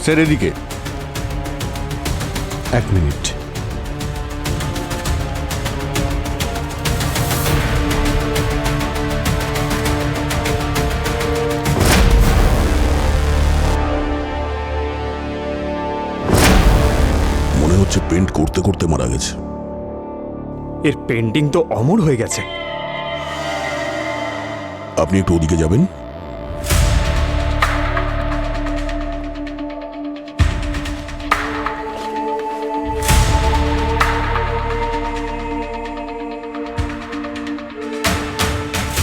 Sir এদিকে। 1 minute. মনে হচ্ছে পেন্ট করতে করতে মারা গেছে। এর পেন্টিং তো অমর হয়ে গেছে। আপনি একটু ওদিকে যাবেন।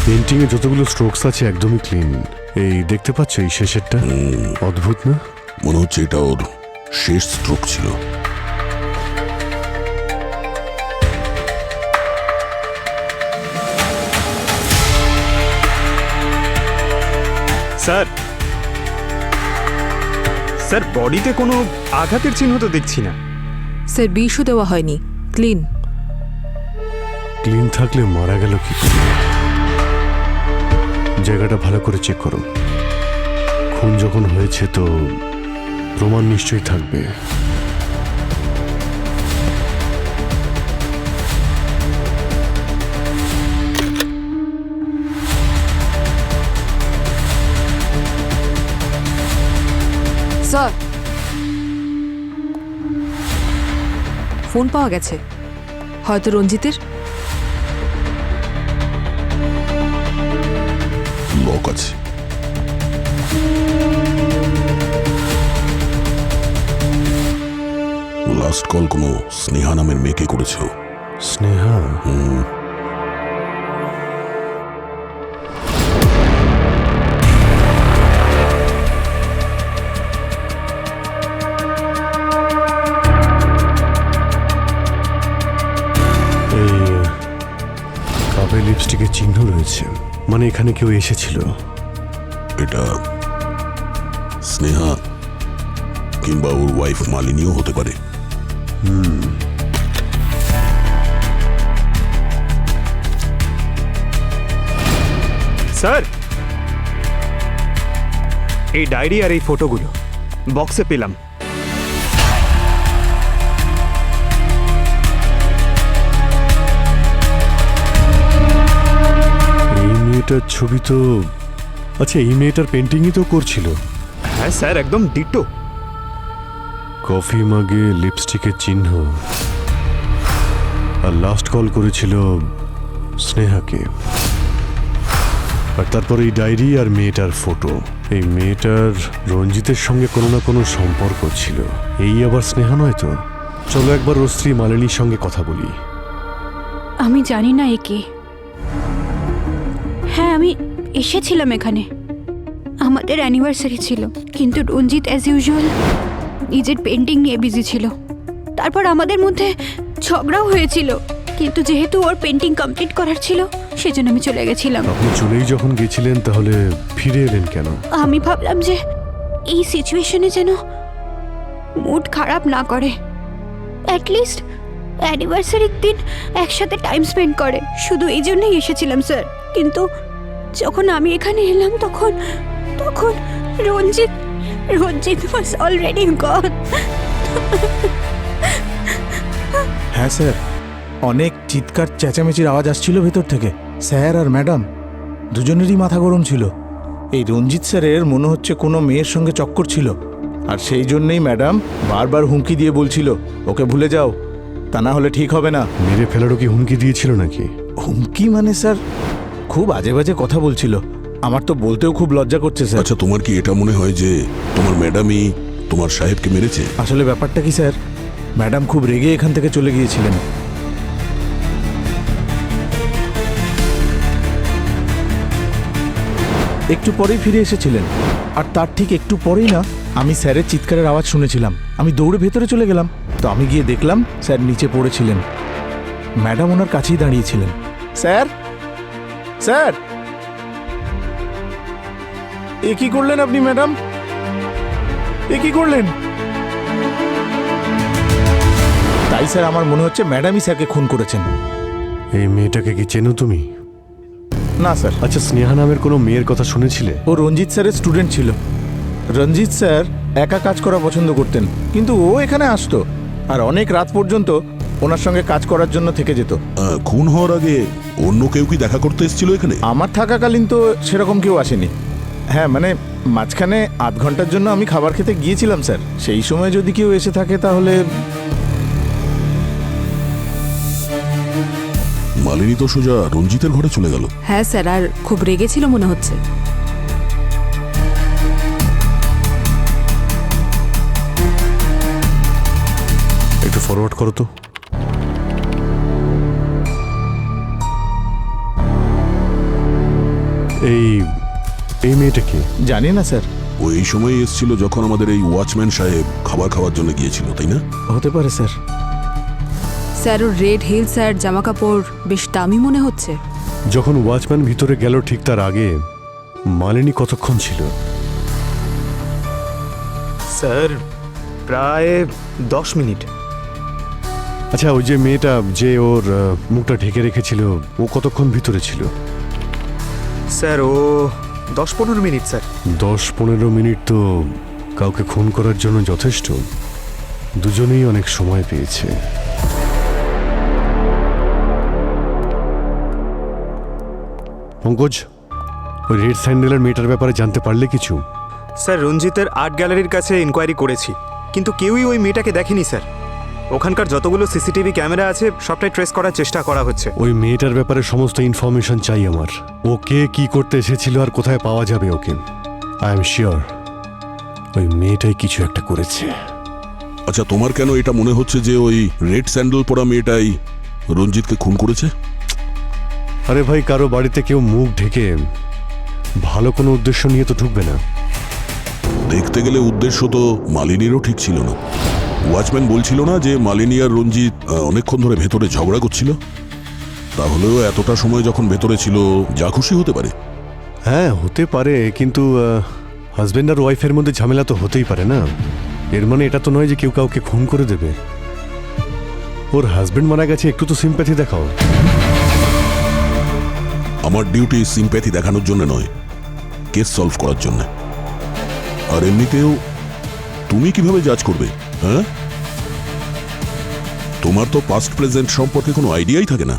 পেন্টিং এ যতগুলো স্ট্রোকস আছে একদমই ক্লিন। এই দেখতে পাচ্ছ এই শেষেরটা, অদ্ভুত না? মনে হচ্ছে এটা ওর শেষ স্ট্রোক ছিল। স্যার, স্যার বডিতে কোনো আঘাতের চিহ্ন তো দেখছি না। স্যার বিষও দেওয়া হয়নি, ক্লিন। ক্লিন থাকলে মারা গেল কি করে? জায়গাটা ভালো করে চেক করো। খুন যখন হয়েছে তো প্রমাণ নিশ্চয়ই থাকবে। স্যার, ফোন পাওয়া গেছে, হয়তো রঞ্জিতের। লক আছে। লাস্ট কল কোনো স্নেহা নামের মেয়েকে করেছো? স্নেহা? কাপে লিপস্টিকের চিহ্ন রয়েছে, মানে এখানে কেউ এসেছিল। এটা স্নেহা কিংবা ওর ওয়াইফ মালিনীও হতে পারে। স্যার, এই ডায়েরি আর এই ফটোগুলো বক্সে পেলাম। এই মেয়েটার ছবি তো, আচ্ছা এই মেয়েটার পেন্টিংই তো করছিল। হ্যাঁ স্যার, একদম ডিটো। কফি মাগে লিপস্টিকের চিহ্ন, আর লাস্ট কল করেছিল স্নেহাকে। আর তারপর এই ডায়েরি আর মেয়েটার ফটো। এই মেয়েটার রঞ্জিতের সঙ্গে কোনো না কোনো সম্পর্ক ছিল। এই আবার স্নেহা নয় তো? চলো একবার ওর স্ত্রী মালিনীর সঙ্গে কথা বলি। আমি জানি না একে। হ্যাঁ, আমি এসেছিলাম এখানে, আমাদের অ্যানিভার্সারি ছিল, কিন্তু রঞ্জিত অ্যাজ ইউজুয়াল নিজের পেন্টিং নিয়ে বিজি ছিল। তারপর আমাদের মধ্যে ঝগড়াও হয়েছিল, কিন্তু যেহেতু ওর পেন্টিং কমপ্লিট করার ছিল সেজন্য আমি চলে গেছিলাম। আপনি চলেই যখন গেছিলেন তাহলে ফিরে এলেন কেন? আমি ভাবলাম যে এই সিচুয়েশনে যেন মুড খারাপ না করে, অ্যাটলিস্ট অ্যানিভার্সারির দিন একসাথে টাইম স্পেন্ড করে, শুধু এই জন্যই এসেছিলাম স্যার। কিন্তু যখন আমি এখানে এলাম তখন তখন রঞ্জিত ওয়াজ অলরেডি গন। হ্যাঁ স্যার, অনেক চিৎকার চেঁচামেচির আওয়াজ আসছিল ভেতর থেকে। স্যার আর ম্যাডাম দুজনেরই মাথা গরম ছিল। এই রঞ্জিত স্যারের মনে হচ্ছে কোনো মেয়ের সঙ্গে চক্কর ছিল, আর সেই জন্যই ম্যাডাম বারবার হুমকি দিয়ে বলছিল ওকে ভুলে যাও, তা না হলে ঠিক হবে না। মেরে ফেলারও কি হুমকি দিয়েছিল নাকি? হুমকি মানে স্যার খুব আজে বাজে কথা বলছিল। আমার তো বলতেও খুব লজ্জা করছে স্যার। আচ্ছা, তোমার কি এটা মনে হয় যে তোমার ম্যাডামই তোমার সাহেবকে মেরেছে? আসলে ব্যাপারটা কি স্যার, ম্যাডাম খুব রেগে এখান থেকে চলে গিয়েছিলেন। একটু পরেই ফিরে এসেছিলেন, আর তার ঠিক একটু পরেই না আমি স্যারের চিৎকারের আওয়াজ শুনেছিলাম। আমি দৌড়ে ভেতরে চলে গেলাম, তো আমি গিয়ে দেখলাম স্যার নিচে পড়েছিলেন, ম্যাডাম ওনার কাছেই দাঁড়িয়েছিলেন। স্যার, স্যার, এ কি করলেন আপনি ম্যাডাম? এ কি করলেন? তাই স্যার আমার মনে হচ্ছে ম্যাডামই স্যারকে খুন করেছেন। এই মেয়েটাকে কি চেনো তুমি? না স্যার। আচ্ছা, স্নেহা নামের কোনো মেয়ের কথা শুনেছিলে? ও রঞ্জিত স্যারের স্টুডেন্ট ছিল। রঞ্জিত স্যার একা কাজ করা পছন্দ করতেন, কিন্তু ও এখানে আসতো আর অনেক রাত পর্যন্ত ওনার সঙ্গে কাজ করার জন্য থেকে যেত। খুন হওয়ার আগে অন্য কেউ কি দেখা করতে এসেছিল এখানে? আমার থাকাকালীন তো সেরকম কেউ আসেনি। হ্যাঁ, মানে মাঝখানে আধ ঘন্টার জন্য আমি খাবার খেতে গিয়েছিলাম স্যার। সেই সময় যদি কেউ এসে থাকে তাহলে। মালিনী তো সোজা রঞ্জিতের ঘরে চলে গেল। হ্যাঁ স্যার, আর খুব রেগেছিল মনে হচ্ছে। একটু ফরওয়ার্ড করো তো। এই এই মেয়েটা কি? জানি না স্যার। ও এই সময় এসেছিল যখন আমাদের এই ওয়াচম্যান সাহেব খাবার খাওয়ার জন্য গিয়েছিল, তাই না? হতে পারে স্যার। স্যার, ওর রেড হিলস আর জামা কাপড় বেশ দামি মনে হচ্ছে। যখন ওয়াচম্যান ভিতরে গেল ঠিক তার আগে মালিনী কতক্ষণ ছিল? স্যার প্রায় 10 মিনিট। আচ্ছা, ওই যে মেয়েটা যে ওর মুখটা ঢেকে রেখেছিল, ও কতক্ষণ ভিতরে ছিল? স্যার ও 10-15 মিনিট স্যার। 10-15 মিনিট তো কাউকে খুন করার জন্য যথেষ্ট। দুজনেই অনেক সময় পেয়েছে। পঙ্কজ, ওই রেড স্যান্ডেলের মেয়েটার ব্যাপারে জানতে পারলে কিছু? স্যার রঞ্জিতের আর্ট গ্যালারির কাছে ইনকোয়ারি করেছি, কিন্তু কেউই ওই মেয়েটাকে দেখেনি স্যার। ওখানকার যতগুলো সিসিটিভি ক্যামেরা আছে সবটাই ট্রেস করার চেষ্টা করা হচ্ছে। ওই মেয়েটার ব্যাপারে সমস্ত ইনফরমেশন চাই আমার। ওকে কি করতে এসেছিল আর কোথায় পাওয়া যাবে ওকে। আই এম শিওর ওই মেয়েটাই কিছু একটা করেছে। আচ্ছা, তোমার কেন এটা মনে হচ্ছে যে ওই রেড স্যান্ডেল পরা মেয়েটাই রঞ্জিতকে খুন করেছে? আরে ভাই, কারো বাড়িতে কেউ মুখ ঢেকে ভালো কোনো উদ্দেশ্য নিয়ে তো ঢুকবে না। দেখতে গেলে উদ্দেশ্য তো মালিনীরও ঠিক ছিল না। ওয়াচম্যান বলছিল না যে মালিনী আর রঞ্জিত অনেকক্ষণ ধরে ভেতরে ঝগড়া করছিল? তাহলেও এতটা সময় যখন ভেতরে ছিল, যা খুশি হতে পারে। হ্যাঁ, হতে পারে, কিন্তু হাজব্যান্ড আর ওয়াইফের মধ্যে ঝামেলা তো হতেই পারে না। এর মানে এটা তো নয় যে কেউ কাউকে খুন করে দেবে। ওর হাজব্যান্ড মারা গেছে, একটু তো সিম্প্যাথি দেখাও। আমার ডিউটি সিম্প্যাথি দেখানোর জন্য নয়, কেস সলভ করার জন্য। আর এমনিতেও তুমি কিভাবে জাজ করবে? হ্যাঁ, তোমার তো পাস্ট প্রেজেন্ট সম্পর্কে কোনো আইডিয়াই থাকে না।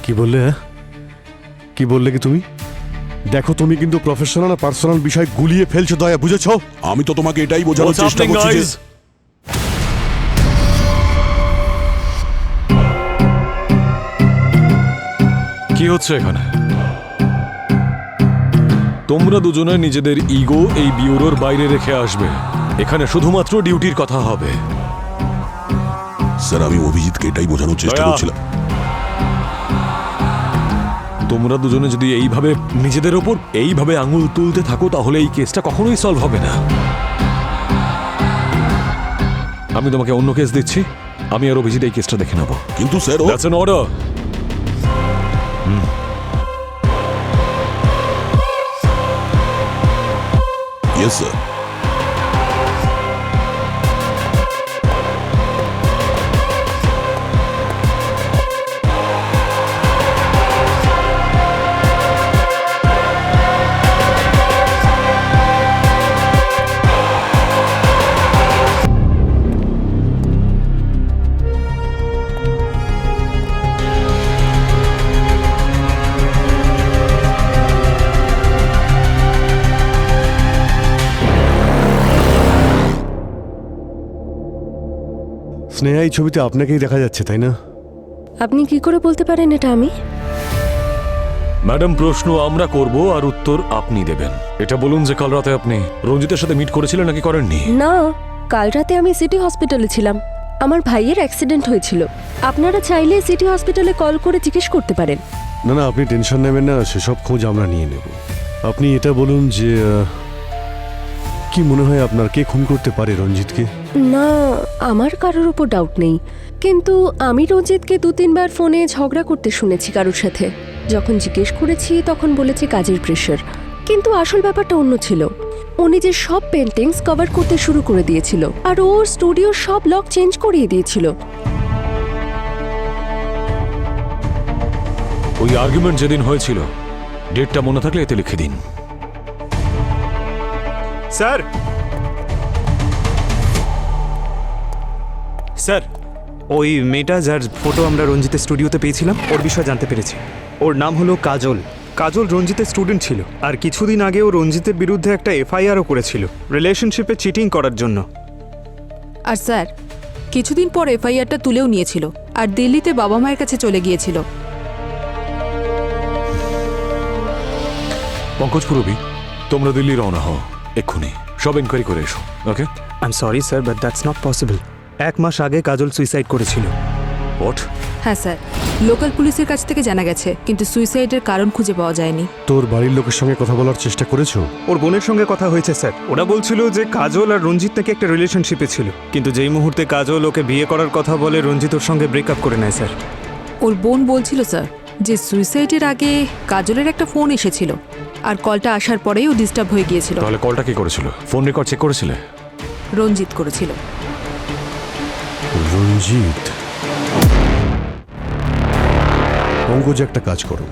কি বললে? হ্যাঁ, কি বললে কি তুমি? দেখো, তুমি কিন্তু প্রফেশনাল আর পার্সোনাল বিষয় গুলিয়ে ফেলছো দয়া, বুঝেছো? আমি তো তোমাকে এটাই বোঝানোর চেষ্টা করছি যে কি হচ্ছে এখানে? তোমরা দুজনে নিজেদের ইগো এই বিউরোর বাইরে রেখে আসবে। এখানে শুধুমাত্র ডিউটির কথা হবে। স্যার, আমি অভিজিৎকে এটাই বোঝানোর চেষ্টা দয়া। করছিলাম। তোমরা দুজনে যদি এইভাবে নিজেদের ওপর এইভাবে আঙুল তুলতে থাকো তাহলে এই কেসটা কখনোই সলভ হবে না। আমি তোমাকে অন্য কেস দিচ্ছি, আমি আর অভিজিৎ এই কেসটা দেখে নেব। কিন্তু sir, that's an order. Yes sir. Sneha, এই ছবিতে আপনাকেই দেখা যাচ্ছে, তাই না? আপনি কি করে বলতে পারেন এটা আমি? ম্যাডাম, প্রশ্ন আমরা করব আর উত্তর আপনি দেবেন। এটা বলুন যে কাল রাতে আপনি রঞ্জিতের সাথে মিট করেছিলেন নাকি করেননি? না, কাল রাতে আমি সিটি হসপিটালে ছিলাম। আমার ভাইয়ের অ্যাক্সিডেন্ট হয়েছিল। আপনারা চাইলে সিটি হসপিটালে কল করে জিজ্ঞেস করতে পারেন। না না, আপনি টেনশন নেবেন না, সেসব খোঁজ আমরা নিয়ে নেব। আপনি এটা বলুন যে কি মনে হয় আপনার, কে খুন করতে পারে রঞ্জিতকে? না, আমার কারোর উপর ডাউট নেই, কিন্তু আমি রঞ্জিতকে 2-3 বার ফোনে ঝগড়া করতে শুনেছি কারোর সাথে। যখন জিজ্ঞেস করেছি তখন বলেছে কাজের প্রেশার, কিন্তু আসল ব্যাপারটা অন্য ছিল। ও নিজের সব পেন্টিংস কভার করতে শুরু করে দিয়েছিল আর ওর স্টুডিওর সব লক চেঞ্জ করিয়ে দিয়েছিল। ওই আর্গুমেন্ট যেদিন হয়েছিল ডেটটা মনে থাকলে এতে লিখে দিন। স্যার স্যার ওই মেয়েটা যার ফটো আমরা রঞ্জিতের স্টুডিওতে পেয়েছিলাম ওর বিষয়ে জানতে পেরেছি। ওর নাম হলো কাজল। কাজল রঞ্জিতের স্টুডেন্ট ছিল, আর কিছুদিন আগে ও রঞ্জিতের বিরুদ্ধে একটা এফআইআরও করেছিল রিলেশনশিপে চিটিং করার জন্য। আর স্যার কিছুদিন পর এফআইআরটা তুলেও নিয়েছিল আর দিল্লিতে বাবা মায়ের কাছে চলে গিয়েছিল। পঙ্কজ পুরবি, তোমরা দিল্লি রওনা হও এক্ষুনি, সব এনকোয়ারি করে এসো। Okay? I am sorry sir, but that's not possible. 1 মাস আগে কাজল সুইসাইড করেছিল। হোয়াট? হ্যাঁ স্যার, লোকাল পুলিশের কাছ থেকে জানা গেছে, কিন্তু সুইসাইডের কারণ খুঁজে পাওয়া যায়নি। তোর বাড়ির লোকের সঙ্গে কথা বলার চেষ্টা করেছো? ওর বোনের সঙ্গে কথা হয়েছে স্যার। ওরা বলছিল যে কাজল আর রঞ্জিত থেকে একটা রিলেশনশিপে ছিল, কিন্তু যেই মুহূর্তে কাজল ওকে বিয়ে করার কথা বলে রঞ্জিত ওর সঙ্গে ব্রেকআপ করে নেয় স্যার। ওর বোন বলছিল স্যার যে সুইসাইডের আগে কাজলের একটা ফোন এসেছিল, আর কলটা আসার পরেই ও ডিস্টার্ব হয়ে গিয়েছিল। তাহলে কলটা কি করেছিল? ফোন রেকর্ড চেক করেছিলে? রঞ্জিত করেছিল। রঞ্জিত? পঙ্কজ, একটা কাজ করো,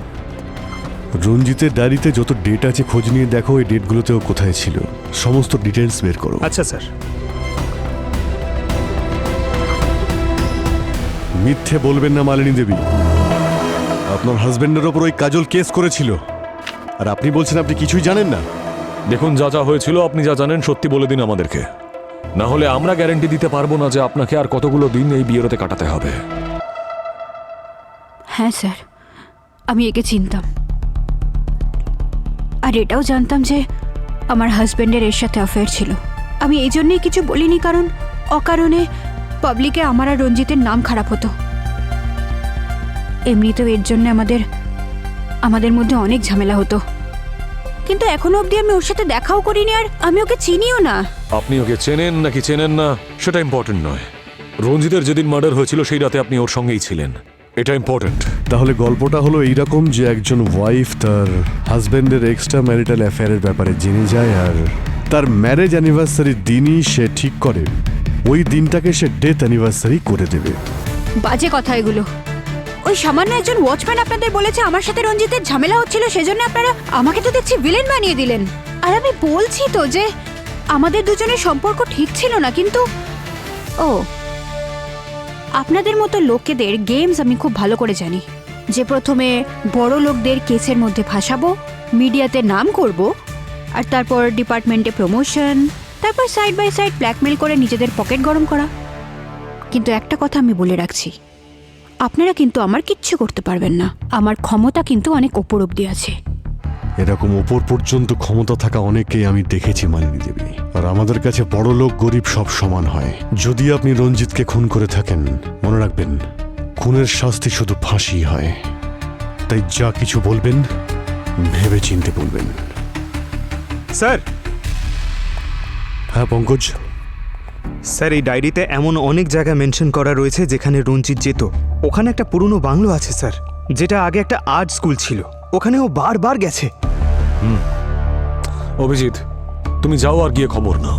রঞ্জিতের ডায়েরিতে যত ডেট আছে খোঁজ নিয়ে দেখো এই ডেটগুলোতেও কোথায় ছিল, সমস্ত ডিটেলস বের করো। আচ্ছা স্যার। মিথ্যে বলবেন না মালিনী দেবী, আপনার হাজবেন্ডের ওপর ওই কাজল কেস করেছিল, আর আপনি বলছেন আপনি কিছুই জানেন না। দেখুন, যা যা হয়েছিল আপনি যা জানেন সত্যি বলে দিন আমাদেরকে, না হলে আমরা গ্যারান্টি দিতে পারবো না যে আপনাকে আর কতগুলো দিন এই বিয়েরতে কাটাতে হবে। হ্যাঁ স্যার, আমি একে চিনতাম, আর এটাও জানতাম যে আমার হাজব্যান্ডের এর সাথে অ্যাফেয়ার ছিল। আমি এই জন্যেই কিছু বলিনি, কারণ অকারণে পাবলিকে আমার আর রঞ্জিতের নাম খারাপ হতো। এমনিতেও এর জন্য আমাদের মধ্যে অনেক ঝামেলা হতো, কিন্তু এখনো অবধি আমি ওর সাথে দেখাও করিনি, আর আমি ওকে চিনিও না। আপনি ওকে চেনেন নাকি চেনেন না সেটা ইম্পর্টেন্ট নয়। রঞ্জিতের যেদিন মার্ডার হয়েছিল সেই রাতে আপনি ওর সঙ্গেই ছিলেন, এটা ইম্পর্টেন্ট। তাহলে গল্পটা হলো এইরকম যে একজন ওয়াইফ তার হাজবেন্ডের এক্সট্রা ম্যারিটাল অ্যাফেয়ারের ব্যাপারে জেনে যায়, আর তার ম্যারেজ অ্যানিভার্সারির দিনই সে ঠিক করে ওই দিনটাকে সে ডেথ অ্যানিভার্সারি করে দেবে। বাজে কথা এগুলো। ওই সামান্য একজন ওয়াচম্যান আপনাদের বলেছে আমার সাথে রঞ্জিতের ঝামেলা হচ্ছিল, সেজন্য আপনারা আমাকে তো দেখছি ভিলেন বানিয়ে দিলেন। আর আমি বলছি তো যে আমাদের দুজনের সম্পর্ক ঠিক ছিল না, কিন্তু ও আপনাদের মতো লোকেদের গেমস আমি খুব ভালো করে জানি, যে প্রথমে বড় লোকদের কেসের মধ্যে ফাঁসাবো, মিডিয়াতে নাম করব, আর তারপর ডিপার্টমেন্টে প্রমোশন, তারপর সাইড বাই সাইড ব্ল্যাকমেল করে নিজেদের পকেট গরম করা। কিন্তু একটা কথা আমি বলে রাখছি, আপনারা কিন্তু আমার কিচ্ছু করতে পারবেন না। আমার ক্ষমতা কিন্তু অনেক ওপর অব্দি আছে। এরকম ওপর পর্যন্ত ক্ষমতা থাকা অনেককেই আমি দেখেছি মালিনী দেবী, আর আমাদের কাছে বড় লোক গরিব সব সমান হয়। যদি আপনি রঞ্জিতকে খুন করে থাকেন, মনে রাখবেন খুনের শাস্তি শুধু ফাঁসি হয়। তাই যা কিছু বলবেন ভেবে চিনতে বলবেন। স্যার। হ্যাঁ পঙ্কজ? স্যার, এই ডায়েরিতে এমন অনেক জায়গা মেনশন করা রয়েছে যেখানে রঞ্জিত যেত। ওখানে একটা পুরনো বাংলো আছে স্যার, যেটা আগে একটা আর্ট স্কুল ছিল, ওখানে ও বারবার গেছে। অভিজিৎ, তুমি যাও আর গিয়ে খবর নাও,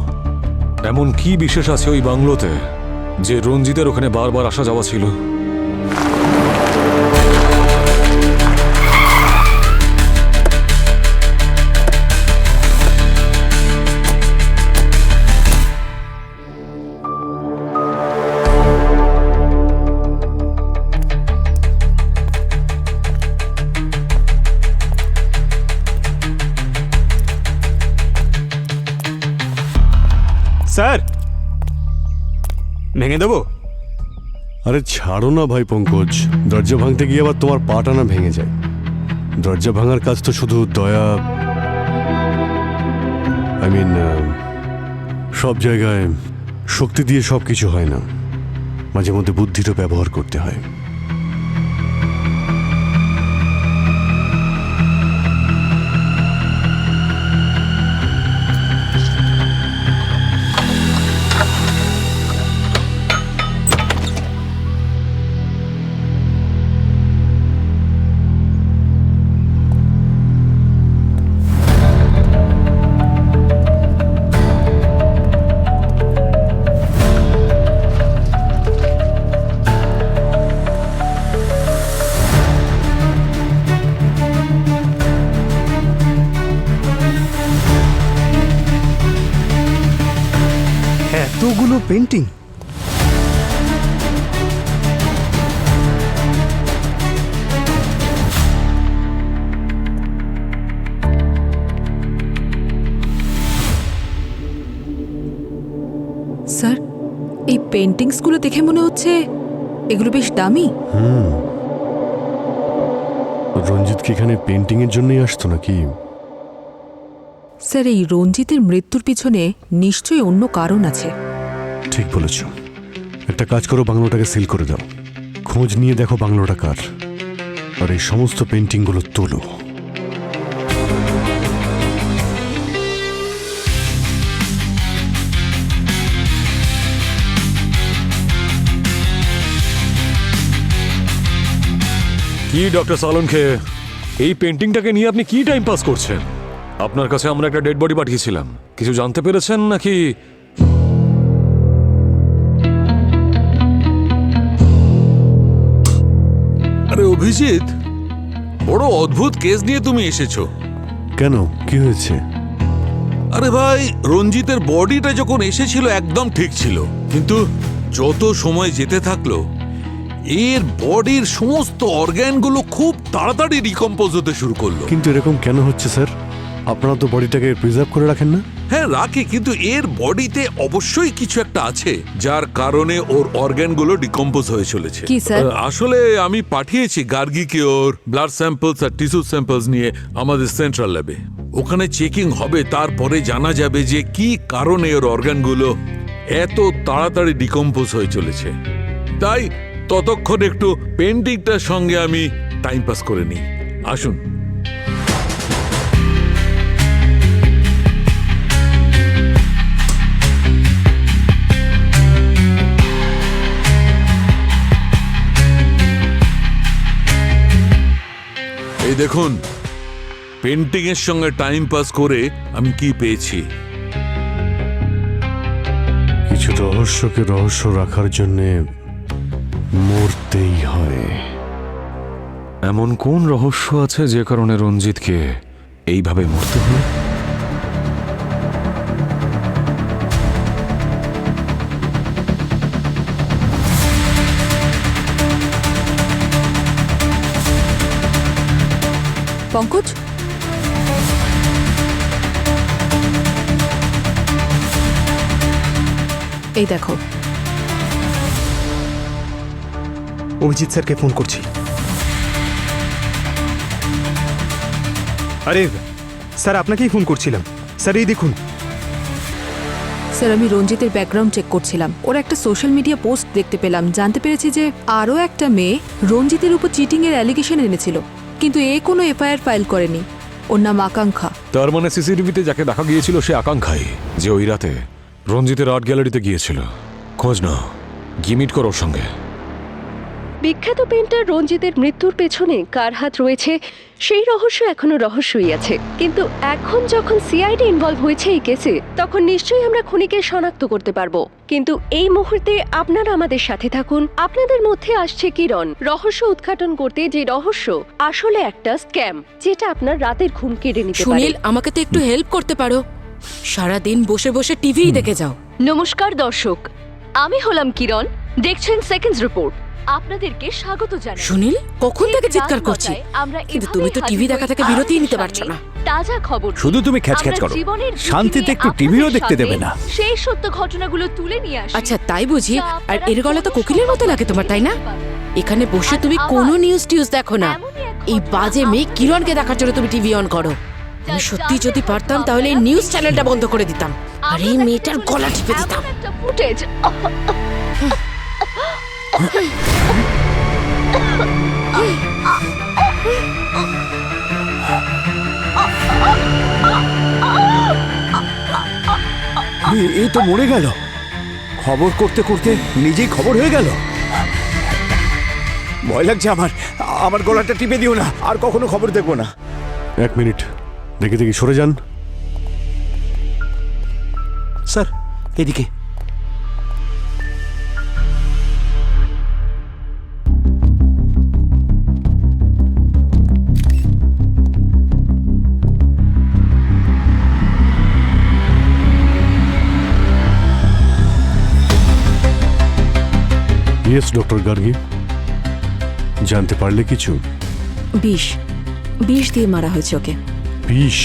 এমন কি বিশেষ আছে ওই বাংলোতে যে রঞ্জিতের ওখানে বারবার আসা যাওয়া ছিল। স্যার, ভেঙে দেবো? আরে ছাড়ো না ভাই পঙ্কজ, দরজা ভাঙতে গিয়ে আবার তোমার পাটা না ভেঙে যায়। দরজা ভাঙার কাজ তো শুধু দয়া, সব জায়গায় শক্তি দিয়ে সব কিছু হয় না, মাঝে মধ্যে বুদ্ধিরও ব্যবহার করতে হয়। এতগুলো পেন্টিং! পেন্টিংসগুলো দেখে মনে হচ্ছে এগুলো বেশ দামি। রঞ্জিত কি এখানে পেন্টিং এর জন্যই আসতো নাকি? স্যার, এই রঞ্জিতের মৃত্যুর পিছনে নিশ্চয়ই অন্য কারণ আছে। ঠিক বলেছ। একটা কাজ করো, বাংলোটাকে সিল করে দাও। খোঁজ নিয়ে দেখো বাংলোটা কার, আর এই সমস্ত পেন্টিংগুলো তোলো। কি ডক্টর সালনকে, এই পেন্টিংটাকে নিয়ে আপনি কি টাইম পাস করছেন? আপনার কাছে আমরা একটা ডেড বডি পাঠিয়েছিলাম, কিছু জানতে পেরেছেন নাকি? আরে অভিজিৎ, বড় অদ্ভুত কেস নিয়ে তুমি এসেছো। কেন, কি হয়েছে? আরে ভাই, রঞ্জিতের বডিটা যখন এসেছিল একদম ঠিক ছিল, কিন্তু যত সময় যেতে থাকলো এর বডির সমস্ত অর্গ্যানগুলো খুব তাড়াতাড়ি ডিকম্পোজ হতে শুরু করলো। কিন্তু এরকম কেন হচ্ছে স্যার? আপনারা তো বডিটাকে প্রিজার্ভ করে রাখেন না? হ্যাঁ রাখি, কিন্তু এর বডিতে অবশ্যই কিছু একটা আছে যার কারণে ওর অর্গ্যানগুলো ডিকম্পোজ হয়ে চলেছে। কি স্যার? আসলে আমি পাঠিয়েছি গার্গিকে ওর ব্লাড স্যাম্পলস আর টিস্যু স্যাম্পলস নিয়ে আমাদের সেন্ট্রাল ল্যাবে। ওখানে চেকিং হবে, তারপরে জানা যাবে যে কি কারণে ওর অর্গ্যানগুলো এত তাড়াতাড়ি ডিকম্পোজ হয়ে চলেছে। তাই ততক্ষণ একটু পেন্টিংটার সঙ্গে আমি টাইম পাস করে নিই। আসুন। এই দেখুন, পেন্টিং এর সঙ্গে টাইম পাস করে আমি কি পেয়েছি। কিছু রহস্যকে রহস্য রাখার জন্যে মরতেই হয়। এমন কোন রহস্য আছে যে কারণে রঞ্জিতকে এইভাবে মরতে হলো? পঙ্কজ, এই দেখো। অভিজিৎ স্যারকে ফোন করছি। আরে স্যার, আপনাকেই ফোন করছিলাম। স্যার এই দেখুন। স্যার, আমি রঞ্জিতের ব্যাকগ্রাউন্ড চেক করছিলাম। ওর একটা সোশ্যাল মিডিয়া পোস্ট দেখতে পেলাম। জানতে পেরেছি যে আরও একটা মেয়ে রঞ্জিতের উপর চিটিং এর অ্যালিগেশন এনেছিল, কিন্তু এ কোনো এফআইআর ফাইল করেনি। ওর নাম আকাঙ্ক্ষা। তার মানে সিসিটিভিতে যাকে দেখা গিয়েছিল সে আকাঙ্ক্ষাই, যে ওই রাতে রঞ্জিতের আর্ট গ্যালারিতে গিয়েছিল। খোঁজ নাও, গিয়ে মিট করো ওর সঙ্গে। বিখ্যাত পেন্টার রঞ্জিতের মৃত্যুর পেছনে কার হাত রয়েছে সেই রহস্য এখনো রহস্যই আছে, কিন্তু এখন যখন সিআইডি ইনভলভ হয়েছে এই কেসে, তখন নিশ্চয়ই আমরা খুনিকে শনাক্ত করতে পারবো। কিন্তু এই মুহূর্তে আপনারা আমাদের সাথে থাকুন। আপনাদের মধ্যে আসছে কিরণ, রহস্য উদ্ঘাটন করতে, যে রহস্য আসলে একটা স্ক্যাম, যেটা আপনার রাতের ঘুম কেড়ে নিতে পারে। সুনীল, আমাকে তো একটু হেল্প করতে পারো? সারাদিন বসে বসে টিভিই দেখে যাও। নমস্কার দর্শক, আমি হলাম কিরণ, দেখছেন সেকেন্ডস রিপোর্ট। আপনাদেরকে স্বাগত জানাই। সুনীল, কখন থেকে চিৎকার করছি, কিন্তু তুমি তো টিভি দেখা থেকে বিরতিই নিতে পারছো না। তাজা খবর, শুধু তুমি খ্যাচখ্যাচ করো, শান্তিতে একটু টিভিও দেখতে দেবে না। সেই সত্য ঘটনাগুলো তুলে নিয়ে আসি। আচ্ছা তাই বুঝি? আর এর গলা তো কোকিলের মতো লাগে তোমার, তাই না? এখানে বসে তুমি কোনো নিউজ টিউজ দেখো না, এই বাজে মেয়ে কিরণকে দেখার জন্য তুমি টিভি অন করো। আমি সত্যি যদি পারতাম তাহলে এই নিউজ চ্যানেলটা বন্ধ করে দিতাম, আর এই মেয়েটার গলা টিপে দিতাম। ফুটেজ এই তো মরে গেল। খবর করতে করতে নিজেই খবর হয়ে গেল। ভয় লাগছে আমার। আমার গলাটা টিপে দিও না, আর কখনো খবর দেখবো না। 1 মিনিট, দেখে দেখি সরে যান। স্যার এদিকে। ইয়েস ডক্টর গার্গী, জানতে পারলে কিছু? বিষ দিয়ে মারা হয়েছে ওকে। বিষ?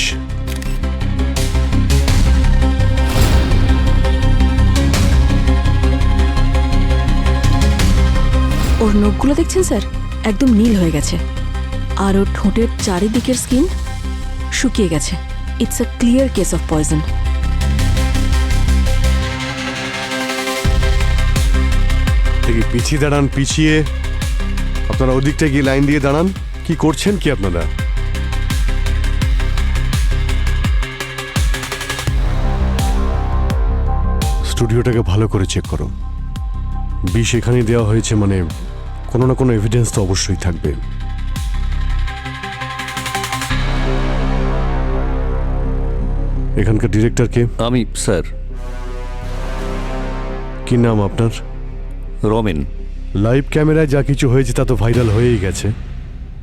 ওর নখগুলো দেখছেন স্যার, একদম নীল হয়ে গেছে, আর ওর ঠোঁটের চারিদিকের স্কিন শুকিয়ে গেছে। It's a clear case of poison. পিছিয়ে দাঁড়ান, পিছিয়ে। আপনারা ওদিকটা গিয়ে লাইন দিয়ে দাঁড়ান। কি করছেন কি আপনারা? স্টুডিওটাকে ভালো করে চেক করো। বিষ এখানে দেওয়া হয়েছে মানে কোনো না কোনো এভিডেন্স তো অবশ্যই থাকবে। এখানকার ডিরেক্টর কে? আমি স্যার। কি নাম আপনার? রমেন। লাইভ ক্যামেরায় যা কিছু হয়েছে তা তো ভাইরাল হয়েই গেছে,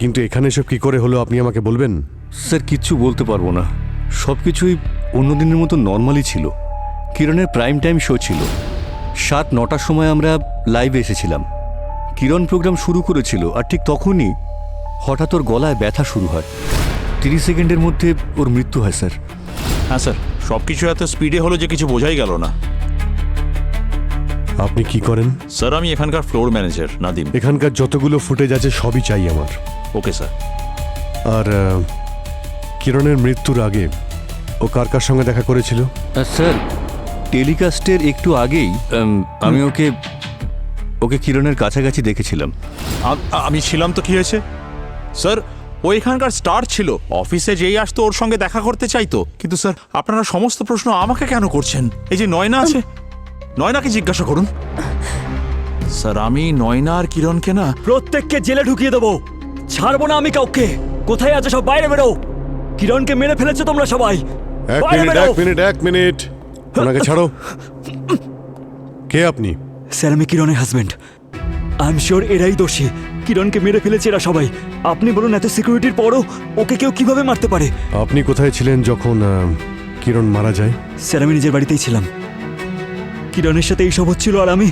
কিন্তু এখানে সব কি করে হলো আপনি আমাকে বলবেন? স্যার কিচ্ছু বলতে পারবো না, সব কিছুই অন্যদিনের মতো নর্মালি ছিল। কিরণের প্রাইম টাইম শো ছিল, 7-9টার সময় আমরা লাইভে এসেছিলাম। কিরণ প্রোগ্রাম শুরু করেছিল, আর ঠিক তখনই হঠাৎ ওর গলায় ব্যথা শুরু হয়। 30 সেকেন্ডের মধ্যে ওর মৃত্যু হয় স্যার। হ্যাঁ স্যার, সব কিছু এত স্পিডে হলো যে কিছু বোঝাই গেল না। আপনি কি করেন? স্যার আমি এখানকার ফ্লোর ম্যানেজার নাদিম। এখানকার যতগুলো ফুটেজ আছে সবই চাই আমার। Okay sir. আর কিরণের মৃত্যুর আগে ও কার কার সঙ্গে দেখা করেছিল? স্যার টেলিকাস্টের একটু আগেই আমি ওকে কিরণের কাছাকাছি দেখেছিলাম। আমি ছিলাম তো, কি হয়েছে স্যার? ও এখানকার স্টার ছিল, অফিসে যেই আসতো ওর সঙ্গে দেখা করতে চাইতো। কিন্তু স্যার আপনারা সমস্ত প্রশ্ন আমাকে কেন করছেন? এই যে নয়না আছে, নয়নাকে জিজ্ঞাসা করুন। স্যার আমি নয়না আর কিরণকে না, প্রত্যেককে জেলে ঢুকিয়ে দেবো, ছাড়বো না আমি কাউকে। কোথায় আছে সব বাইরে বেরো। কিরণকে মেরে ফেলেছো তোমরা সবাই। এক মিনিট, ওনাকে ছাড়ো। কে আপনি? স্যার আমি কিরণের হাজবেন্ড। আই এম শিওর এরাই দোষী, কিরণকে মেরে ফেলেছে এরা সবাই। আপনি বলুন এত সিকিউরিটির পরও ওকে কেউ কিভাবে মারতে পারে? আপনি কোথায় ছিলেন যখন কিরণ মারা যায়? স্যার আমি নিজের বাড়িতেই ছিলাম, কিরণের সাথে এইসব হচ্ছিল আর আমি